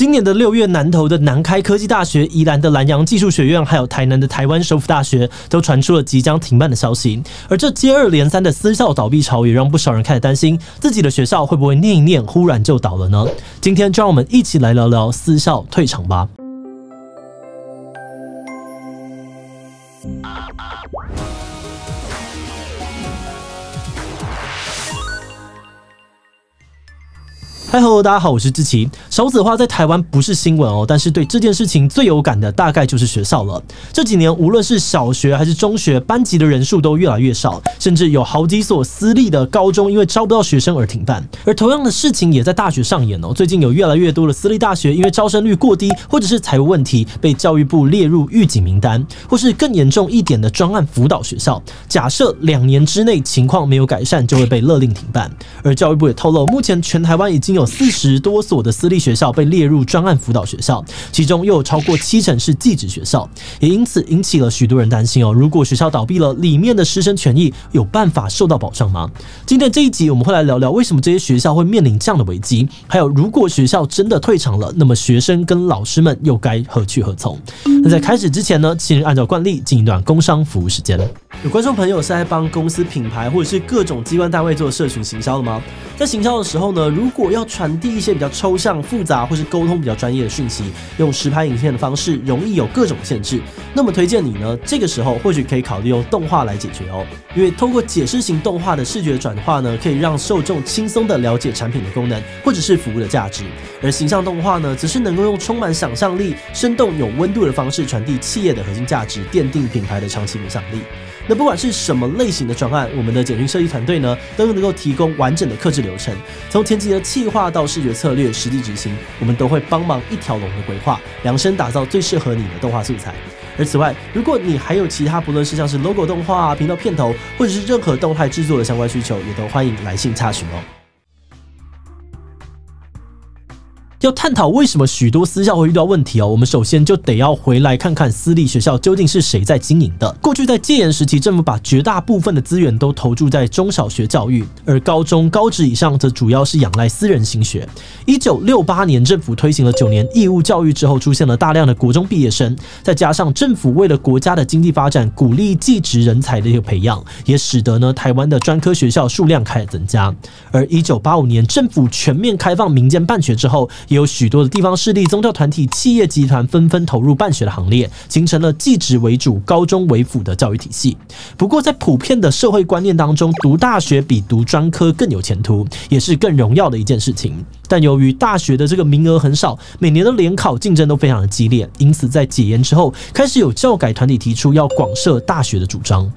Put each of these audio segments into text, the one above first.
今年的6月，南投的南开科技大学、宜兰的南洋技术学院，还有台南的台湾首府大学，都传出了即将停办的消息。而这接二连三的私校倒闭潮，也让不少人开始担心自己的学校会不会念一念，忽然就倒了呢？今天就让我们一起来聊聊私校退场吧。嗨吼，大家好，我是志祺。少子化在台湾不是新闻哦，但是对这件事情最有感的大概就是学校了。这几年无论是小学还是中学，班级的人数都越来越少，甚至有好几所私立的高中因为招不到学生而停办。而同样的事情也在大学上演哦。最近有越来越多的私立大学因为招生率过低，或者是财务问题，被教育部列入预警名单，或是更严重一点的专案辅导学校，假设2年之内情况没有改善，就会被勒令停办。而教育部也透露，目前全台湾已经有40多所的私立学校被列入专案辅导学校，其中又有超过70%是技职学校，也因此引起了许多人担心哦。如果学校倒闭了，里面的师生权益有办法受到保障吗？今天这一集我们会来聊聊为什么这些学校会面临这样的危机，还有如果学校真的退场了，那么学生跟老师们又该何去何从？那在开始之前呢，请按照惯例进一段工商服务时间。有观众朋友是在帮公司品牌或者是各种机关单位做社群行销的吗？在行销的时候呢，如果要传递一些比较抽象、复杂或是沟通比较专业的讯息，用实拍影片的方式，容易有各种限制。那么推荐你呢，这个时候或许可以考虑用动画来解决哦，因为透过解释型动画的视觉转化呢，可以让受众轻松的了解产品的功能或者是服务的价值。而形象动画呢，则是能够用充满想象力、生动有温度的方式传递企业的核心价值，奠定品牌的长期影响力。那不管是什么类型的专案，我们的简讯设计团队呢，都能够提供完整的客制流程，从前期的企划到视觉策略、实际执行，我们都会帮忙一条龙的规划，量身打造最适合你的动画素材。而此外，如果你还有其他不论是像是 logo 动画、频道片头，或者是任何动态制作的相关需求，也都欢迎来信洽询哦。要探讨为什么许多私校会遇到问题哦，我们首先就得要回来看看私立学校究竟是谁在经营的。过去在戒严时期，政府把绝大部分的资源都投注在中小学教育，而高中、高职以上则主要是仰赖私人兴学。1968年，政府推行了9年义务教育之后，出现了大量的国中毕业生，再加上政府为了国家的经济发展，鼓励技职人才的一个培养，也使得呢台湾的专科学校数量开始增加。而1985年，政府全面开放民间办学之后，也有许多的地方势力、宗教团体、企业集团纷纷投入办学的行列，形成了技职为主、高中为辅的教育体系。不过，在普遍的社会观念当中，读大学比读专科更有前途，也是更荣耀的一件事情。但由于大学的这个名额很少，每年的联考竞争都非常的激烈，因此在解严之后，开始有教改团体提出要广设大学的主张。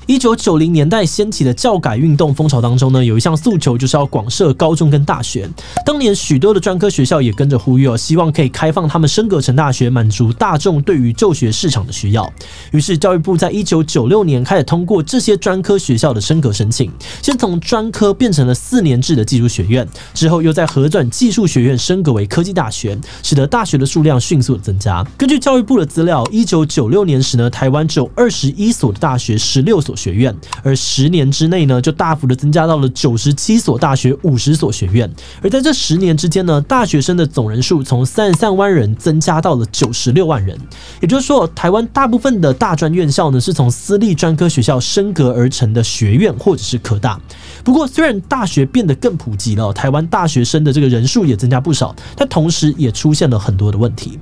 1990年代掀起的教改运动风潮当中呢，有一项诉求就是要广设高中跟大学。当年许多的专科学校也跟着呼吁哦，希望可以开放他们升格成大学，满足大众对于就学市场的需要。于是教育部在1996年开始通过这些专科学校的升格申请，先从专科变成了4年制的技术学院，之后又在核转技术学院升格为科技大学，使得大学的数量迅速的增加。根据教育部的资料，1996年时呢，台湾只有21所的大学、16所学院，而10年之内呢，就大幅的增加到了97所大学、50所学院。而在这10年之间呢，大学生的总人数从33万人增加到了96万人。也就是说，台湾大部分的大专院校呢，是从私立专科学校升格而成的学院或者是科大。不过，虽然大学变得更普及了，台湾大学生的这个人数也增加不少，但同时也出现了很多的问题。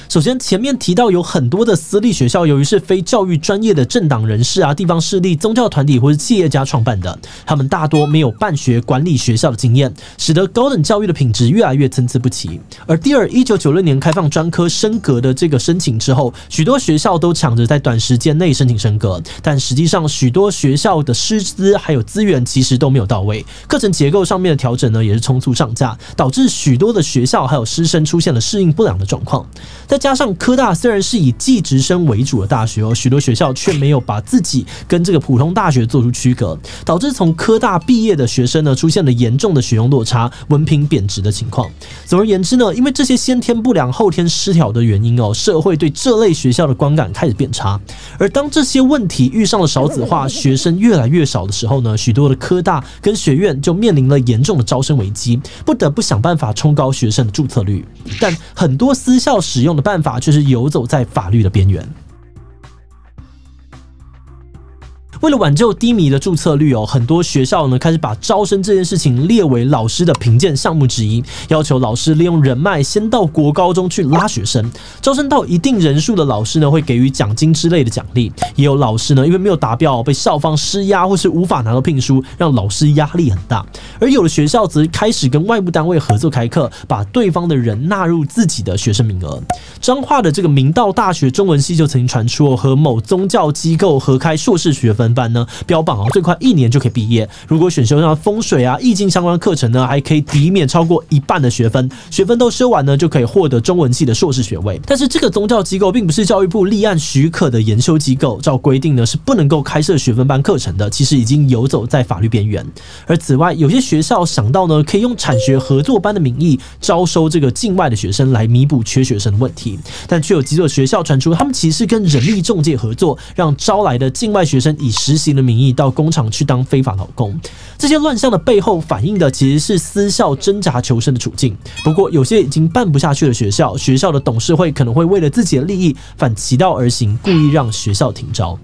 首先，前面提到有很多的私立学校，由于是非教育专业的政党人士啊、地方势力、宗教团体或是企业家创办的，他们大多没有办学管理学校的经验，使得高等教育的品质越来越参差不齐。而第二，1996年开放专科升格的这个申请之后，许多学校都抢着在短时间内申请升格，但实际上许多学校的师资还有资源其实都没有到位，课程结构上面的调整呢也是匆促上架，导致许多的学校还有师生出现了适应不良的状况。再加加上科大虽然是以技职生为主的大学哦，许多学校却没有把自己跟这个普通大学做出区隔，导致从科大毕业的学生呢出现了严重的学用落差、文凭贬值的情况。总而言之呢，因为这些先天不良、后天失调的原因哦，社会对这类学校的观感开始变差。而当这些问题遇上了少子化、学生越来越少的时候呢，许多的科大跟学院就面临了严重的招生危机，不得不想办法冲高学生的注册率。但很多私校使用的办法却是游走在法律的边缘。为了挽救低迷的注册率哦，很多学校呢开始把招生这件事情列为老师的评鉴项目之一，要求老师利用人脉先到国高中去拉学生，招生到一定人数的老师呢会给予奖金之类的奖励，也有老师呢因为没有达标被校方施压或是无法拿到聘书，让老师压力很大。而有的学校则开始跟外部单位合作开课，把对方的人纳入自己的学生名额。彰化的这个明道大学中文系就曾经传出和某宗教机构合开硕士学分班呢，标榜最快1年就可以毕业。如果选修像风水啊、易经相关的课程呢，还可以抵免超过1半的学分，学分都修完呢，就可以获得中文系的硕士学位。但是这个宗教机构并不是教育部立案许可的研修机构，照规定呢是不能够开设学分班课程的，其实已经游走在法律边缘。而此外，有些学校想到呢，可以用产学合作班的名义招收这个境外的学生来弥补缺学生的问题，但却有几所学校传出，他们其实跟人力仲介合作，让招来的境外学生以实习的名义到工厂去当非法劳工。这些乱象的背后反映的其实是私校挣扎求生的处境。不过有些已经办不下去的学校，学校的董事会可能会为了自己的利益反其道而行，故意让学校停招。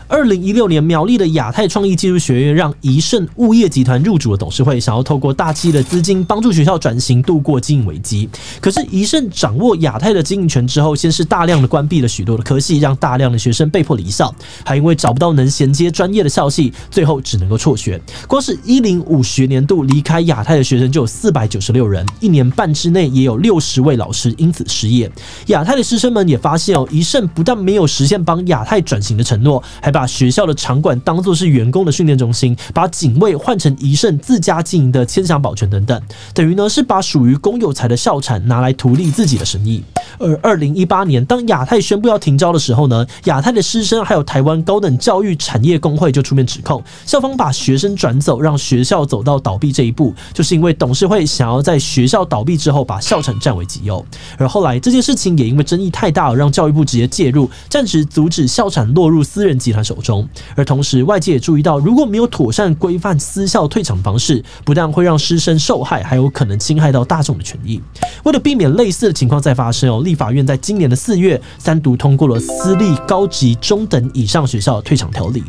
2016年，苗栗的亚太创意技术学院让宜盛物业集团入主的董事会，想要透过大企业的资金帮助学校转型，度过经营危机。可是宜盛掌握亚太的经营权之后，先是大量的关闭了许多的科系，让大量的学生被迫离校，还因为找不到能衔接专业的校系，最后只能够辍学。光是105学年度离开亚太的学生就有496人，1年半之内也有60位老师因此失业。亚太的师生们也发现宜盛不但没有实现帮亚太转型的承诺，还把学校的场馆当作是员工的训练中心，把警卫换成宜盛自家经营的千祥保全等等，等于呢是把属于公有财的校产拿来图利自己的生意。而2018年，当亚太宣布要停招的时候呢，亚太的师生还有台湾高等教育产业工会就出面指控，校方把学生转走，让学校走到倒闭这一步，就是因为董事会想要在学校倒闭之后把校产占为己有。而后来这件事情也因为争议太大了，让教育部直接介入，暂时阻止校产落入私人集团手中。而同时，外界也注意到，如果没有妥善规范私校退场方式，不但会让师生受害，还有可能侵害到大众的权益。为了避免类似的情况再发生，立法院在今年的4月3读通过了私立高级中等以上学校退场条例。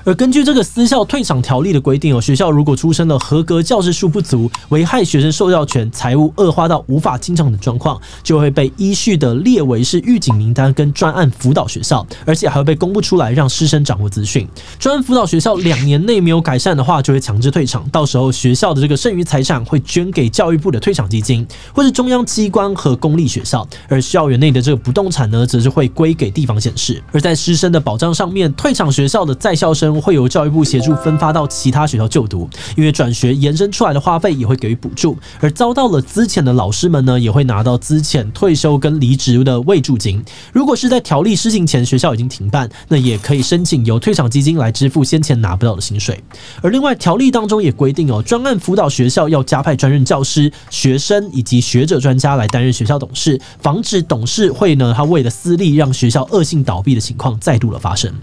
而根据这个私校退场条例的规定，学校如果出现了合格教师数不足、危害学生受教权、财务恶化到无法清偿的状况，就会被依序的列为是预警名单跟专案辅导学校，而且还会被公布出来，让师生掌握资讯。专案辅导学校2年内没有改善的话，就会强制退场，到时候学校的这个剩余财产会捐给教育部的退场基金，或是中央机关和公立学校，而校园内的这个不动产呢，则是会归给地方县市。而在师生的保障上面，退场学校的在校生会由教育部协助分发到其他学校就读，因为转学延伸出来的花费也会给予补助。而遭到了资遣的老师们呢，也会拿到资遣、退休跟离职的慰助金。如果是在条例施行前学校已经停办，那也可以申请由退场基金来支付先前拿不到的薪水。而另外条例当中也规定专案辅导学校要加派专任教师、学生以及学者专家来担任学校董事，防止董事会呢他为了私利让学校恶性倒闭的情况再度的发生。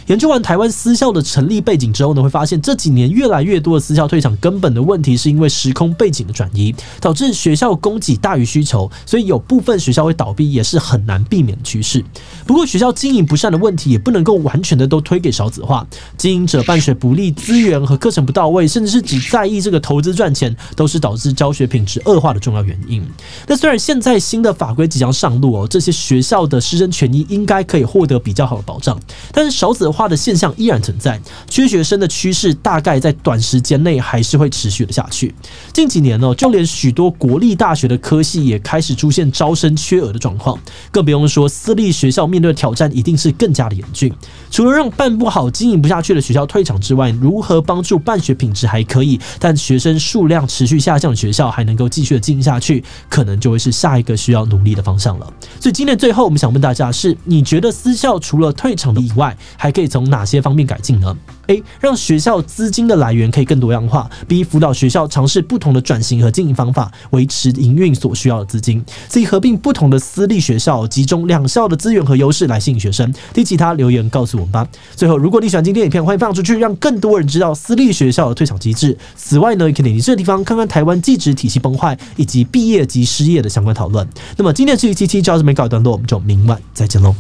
研究完台湾私校的成立背景之后呢，会发现这几年越来越多的私校退场，根本的问题是因为时空背景的转移，导致学校供给大于需求，所以有部分学校会倒闭，也是很难避免的趋势。不过学校经营不善的问题也不能够完全的都推给少子化，经营者办学不力、资源和课程不到位，甚至是只在意这个投资赚钱，都是导致教学品质恶化的重要原因。那虽然现在新的法规即将上路这些学校的师生权益应该可以获得比较好的保障，但是少子化化的现象依然存在，缺学生的趋势大概在短时间内还是会持续的下去。近几年就连许多国立大学的科系也开始出现招生缺额的状况，更不用说私立学校面对的挑战一定是更加的严峻。除了让办不好、经营不下去的学校退场之外，如何帮助办学品质还可以，但学生数量持续下降的学校还能够继续的经营下去，可能就会是下一个需要努力的方向了。所以今天最后我们想问大家是，你觉得私校除了退场的以外，还可以从哪些方面改进呢？A. 让学校资金的来源可以更多样化。B. 辅导学校尝试不同的转型和经营方法，维持营运所需要的资金。C. 合并不同的私立学校，集中两校的资源和优势来吸引学生。D. 其他留言告诉我们吧。最后，如果你喜欢今天的影片，欢迎分享出去，让更多人知道私立学校的退场机制。此外呢，也可以点击这个地方看看台湾技职体系崩坏以及毕业及失业的相关讨论。那么今天这一期就到这边告一段落，我们就明晚再见喽。